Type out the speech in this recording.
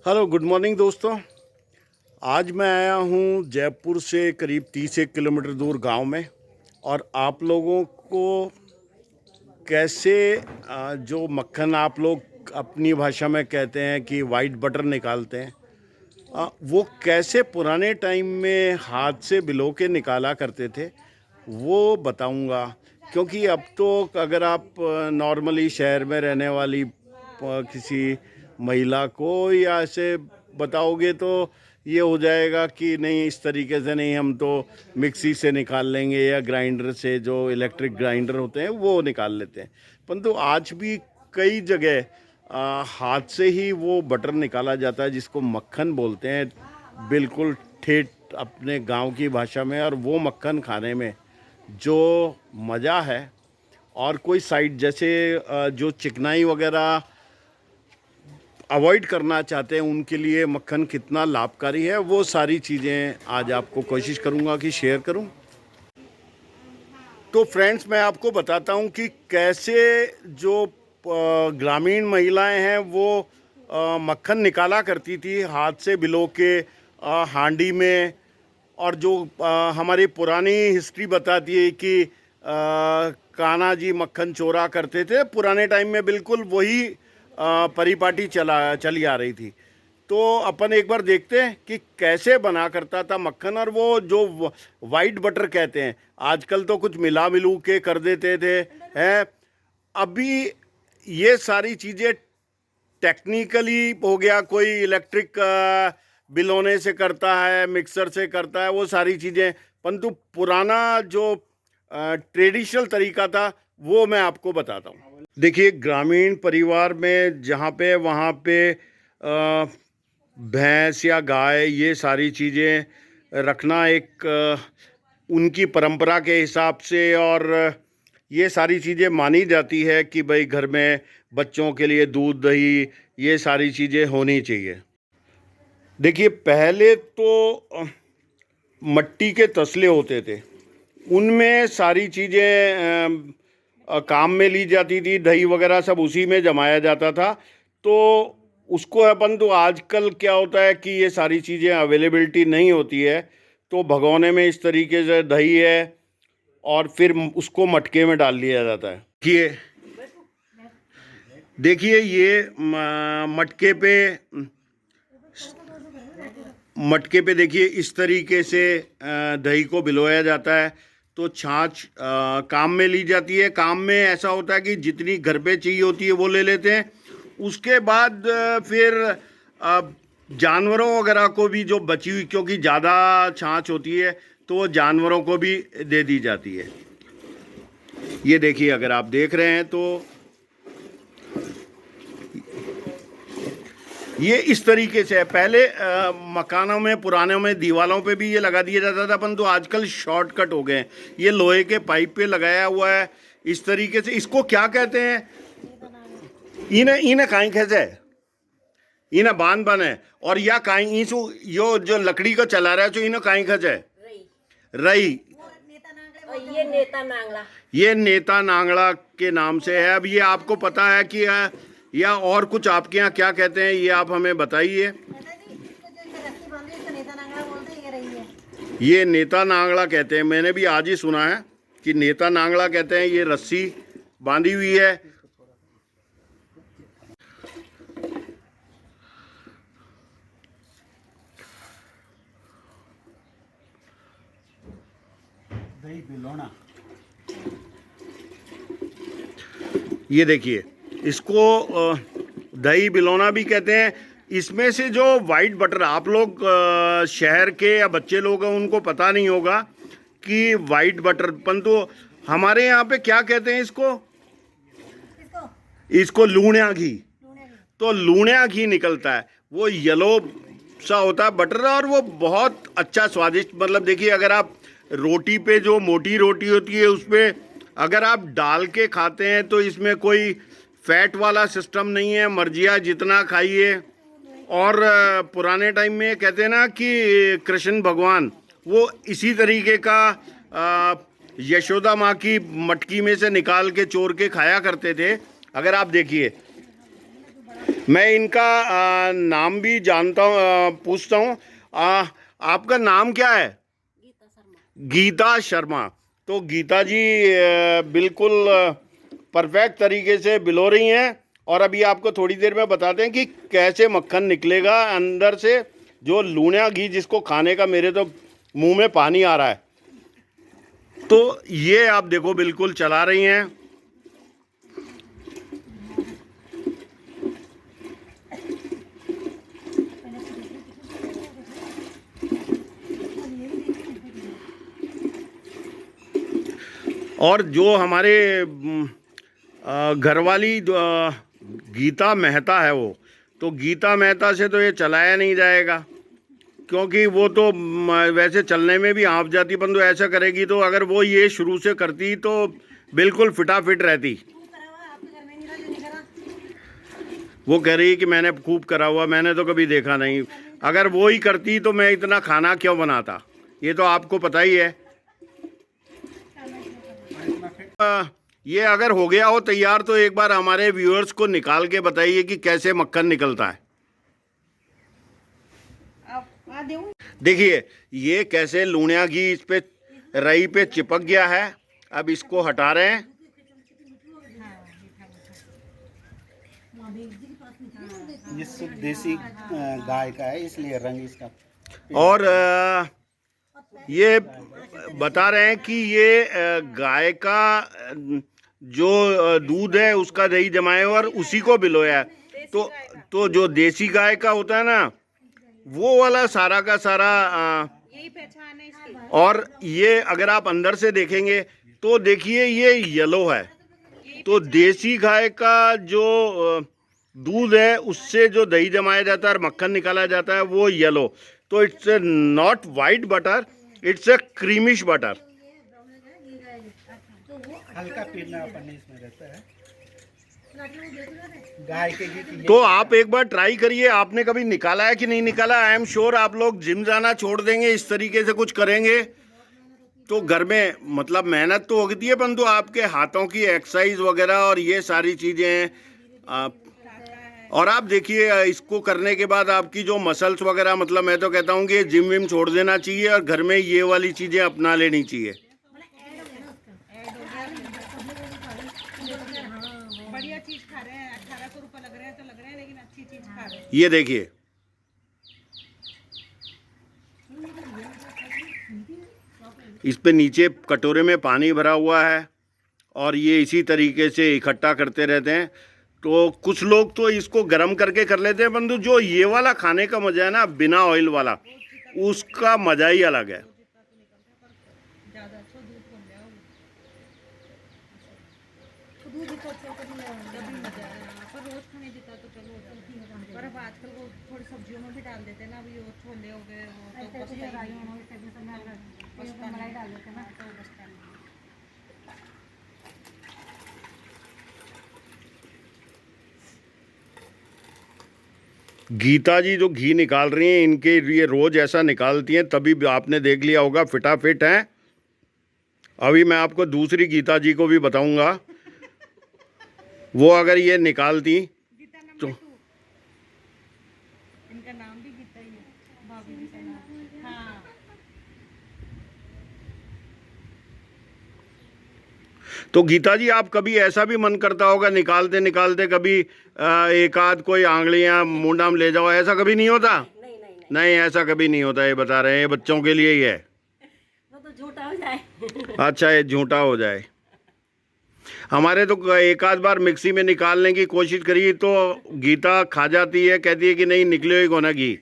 Hello good morning दोस्तों। आज मैं आया हूँ जयपुर से करीब 30 किलोमीटर दूर गांव में। और आप लोगों को कैसे जो मक्खन आप लोग अपनी भाषा में कहते हैं कि वाइट बटर निकालते हैं, वो कैसे पुराने टाइम में हाथ से बिलो के निकाला करते थे वो बताऊंगा। क्योंकि अब तो अगर आप नॉर्मली शहर में रहने वाली किसी महिला को या ऐसे बताओगे तो ये हो जाएगा कि नहीं, इस तरीके से नहीं, हम तो मिक्सी से निकाल लेंगे या ग्राइंडर से, जो इलेक्ट्रिक ग्राइंडर होते हैं वो निकाल लेते हैं। परंतु आज भी कई जगह हाथ से ही वो बटर निकाला जाता है जिसको मक्खन बोलते हैं, बिल्कुल ठेठ अपने गांव की भाषा में। और वो मक्खन खाने में जो मज़ा है, और कोई साइड जैसे जो चिकनाई वगैरह अवॉइड करना चाहते हैं उनके लिए मक्खन कितना लाभकारी है, वो सारी चीज़ें आज आपको कोशिश करूंगा कि शेयर करूं। तो फ्रेंड्स, मैं आपको बताता हूं कि कैसे जो ग्रामीण महिलाएं हैं वो मक्खन निकाला करती थी हाथ से बिलो के हांडी में। और जो हमारी पुरानी हिस्ट्री बताती है कि कान्हा जी मक्खन चोरा करते थे पुराने टाइम में, बिल्कुल वही परिपाटी चली आ रही थी। तो अपन एक बार देखते हैं कि कैसे बना करता था मक्खन। और वो जो वाइट बटर कहते हैं, आजकल तो कुछ मिला मिलू के कर देते थे हैं। अभी ये सारी चीज़ें टेक्निकली हो गया, कोई इलेक्ट्रिक बिलोने से करता है, मिक्सर से करता है, वो सारी चीज़ें। परंतु पुराना जो ट्रेडिशनल तरीका था वो मैं आपको बताता हूँ। देखिए, ग्रामीण परिवार में जहाँ पे वहाँ पे भैंस या गाय, ये सारी चीज़ें रखना एक उनकी परंपरा के हिसाब से, और ये सारी चीज़ें मानी जाती है कि भाई घर में बच्चों के लिए दूध दही ये सारी चीज़ें होनी चाहिए। देखिए, पहले तो मट्टी के तसले होते थे, उनमें सारी चीज़ें काम में ली जाती थी, दही वगैरह सब उसी में जमाया जाता था। तो उसको अपन, तो आजकल क्या होता है कि ये सारी चीज़ें अवेलेबिलिटी नहीं होती है, तो भगोने में इस तरीके से दही है और फिर उसको मटके में डाल लिया जाता है। कि देखिए, ये मटके पे देखिए इस तरीके से दही को भिगोया जाता है। तो छाछ काम में ली जाती है। काम में ऐसा होता है कि जितनी घर पे चाहिए होती है वो ले लेते हैं। उसके बाद फिर जानवरों वगैरह को भी जो बची हुई, क्योंकि ज़्यादा छाछ होती है तो वो जानवरों को भी दे दी जाती है। ये देखिए, अगर आप देख रहे हैं तो ये इस तरीके से है। पहले मकानों में, पुरानों में दीवारों पे भी ये लगा दिया जाता था, परंतु आजकल शॉर्टकट हो गए हैं। ये लोहे के पाइप पे लगाया हुआ है इस तरीके से। इसको क्या कहते हैं? इन्हें इन्हें काई खेचे, इन्हें बांध बने। और या काई इसु यो जो लकड़ी को चला रहा है, जो इन्हें काई खेचे रही, ये नेता नांगला के नाम से है। अब ये आपको पता है कि या और कुछ आपके यहाँ क्या कहते हैं, ये आप हमें बताइए। ये नेता नांगला कहते हैं, मैंने भी आज ही सुना है कि नेता नांगला कहते हैं। ये रस्सी बांधी हुई है। दही बिलोना, ये देखिए, इसको दही बिलोना भी कहते हैं। इसमें से जो वाइट बटर, आप लोग शहर के या बच्चे लोग हैं उनको पता नहीं होगा कि वाइट बटर, परंतु हमारे यहाँ पे क्या कहते हैं इसको लूणिया घी। तो लूणिया घी निकलता है, वो येलो सा होता है बटर, और वो बहुत अच्छा स्वादिष्ट। मतलब देखिए, अगर आप रोटी पे, जो मोटी रोटी होती है उस पर अगर आप डाल के खाते हैं तो इसमें कोई फैट वाला सिस्टम नहीं है, मर्जिया जितना खाइए। और पुराने टाइम में कहते हैं ना कि कृष्ण भगवान वो इसी तरीके का यशोदा माँ की मटकी में से निकाल के चोर के खाया करते थे। अगर आप देखिए, मैं इनका नाम भी जानता हूँ, पूछता हूँ। आपका नाम क्या है? गीता शर्मा। गीता शर्मा। तो गीता जी बिल्कुल परफेक्ट तरीके से बिलो रही हैं। और अभी आपको थोड़ी देर में बताते हैं कि कैसे मक्खन निकलेगा अंदर से, जो लूणिया घी जिसको खाने का मेरे तो मुंह में पानी आ रहा है। तो ये आप देखो बिल्कुल चला रही हैं। और जो हमारे घरवाली गीता मेहता है, वो तो गीता मेहता से तो ये चलाया नहीं जाएगा, क्योंकि वो तो वैसे चलने में भी हाँफ जाती, परंतु ऐसा करेगी तो अगर वो ये शुरू से करती तो बिल्कुल फिटाफिट रहती। वो कह रही है कि मैंने खूब करा हुआ, मैंने तो कभी देखा नहीं। अगर वो ही करती तो मैं इतना खाना क्यों बनाता, ये तो आपको पता ही है। ये अगर हो गया हो तैयार तो एक बार हमारे व्यूअर्स को निकाल के बताइए कि कैसे मक्खन निकलता है। देखिए ये कैसे लूणिया घी इस पे रई पे चिपक गया है। अब इसको हटा रहे हैं। ये शुद्ध देसी गाय का है, इसलिए रंग इसका। और ये बता रहे हैं कि ये गाय का जो दूध है उसका दही जमाए और उसी को बिलोया है। तो जो देसी गाय का होता है ना, वो वाला सारा का सारा यही पहचान है इसकी। और ये अगर आप अंदर से देखेंगे तो देखिए ये येलो है। तो देसी गाय का जो दूध है उससे जो दही जमाया जाता है और मक्खन निकाला जाता है वो येलो। तो it's a not white butter, it's a creamish butter. हल्का पीलापन इसमें रहता है गाय के घी की। तो आप एक बार ट्राई करिए। आपने कभी निकाला है कि नहीं निकाला? आई एम श्योर आप लोग जिम जाना छोड़ देंगे, इस तरीके से कुछ करेंगे तो घर में मतलब मेहनत तो होती है, परंतु आपके हाथों की एक्सरसाइज वगैरह और ये सारी चीज़ें हैं। और आप देखिए इसको करने के बाद आपकी जो मसल्स वगैरह, मतलब मैं तो कहता हूँ कि जिम विम छोड़ देना चाहिए और घर में ये वाली चीज़ें अपना लेनी चाहिए। बढ़िया चीज खा रहे हैं, 1800 रुपए लग रहे हैं तो लग रहे हैं, लेकिन अच्छी चीज खा रहे हैं। ये देखिए इस पे नीचे कटोरे में पानी भरा हुआ है और ये इसी तरीके से इकट्ठा करते रहते हैं। तो कुछ लोग तो इसको गर्म करके कर लेते हैं, परंतु जो ये वाला खाने का मज़ा है ना बिना ऑयल वाला, उसका मज़ा ही अलग है। पर अब आजकल वो थोड़ी सब्जियों में भी डाल देते हैं ना, अभी वो छोले हो गए वो तो बचता ही नहीं। गीता जी जो घी निकाल रही हैं, इनके ये रोज़ ऐसा निकालती हैं, तभी आपने देख लिया होगा फिटाफिट हैं। अभी मैं आपको दूसरी गीता जी को भी बताऊंगा, वो अगर ये निकालती तो। इनका नाम भी गीता ही है, भाभी जी का नाम। हाँ। तो गीता जी आप कभी ऐसा भी मन करता होगा निकालते निकालते कभी एक आध कोई आंगलियां मुंडा में ले जाओ, ऐसा कभी नहीं होता? नहीं ऐसा कभी नहीं होता, ये बता रहे हैं, ये बच्चों के लिए ही है। वो तो झूठा हो जाए। अच्छा ये झूठा हो जाए। हमारे तो एक आध बार मिक्सी में निकालने की कोशिश करी तो गीता खा जाती है, कहती है कि नहीं निकले ही को ना घी।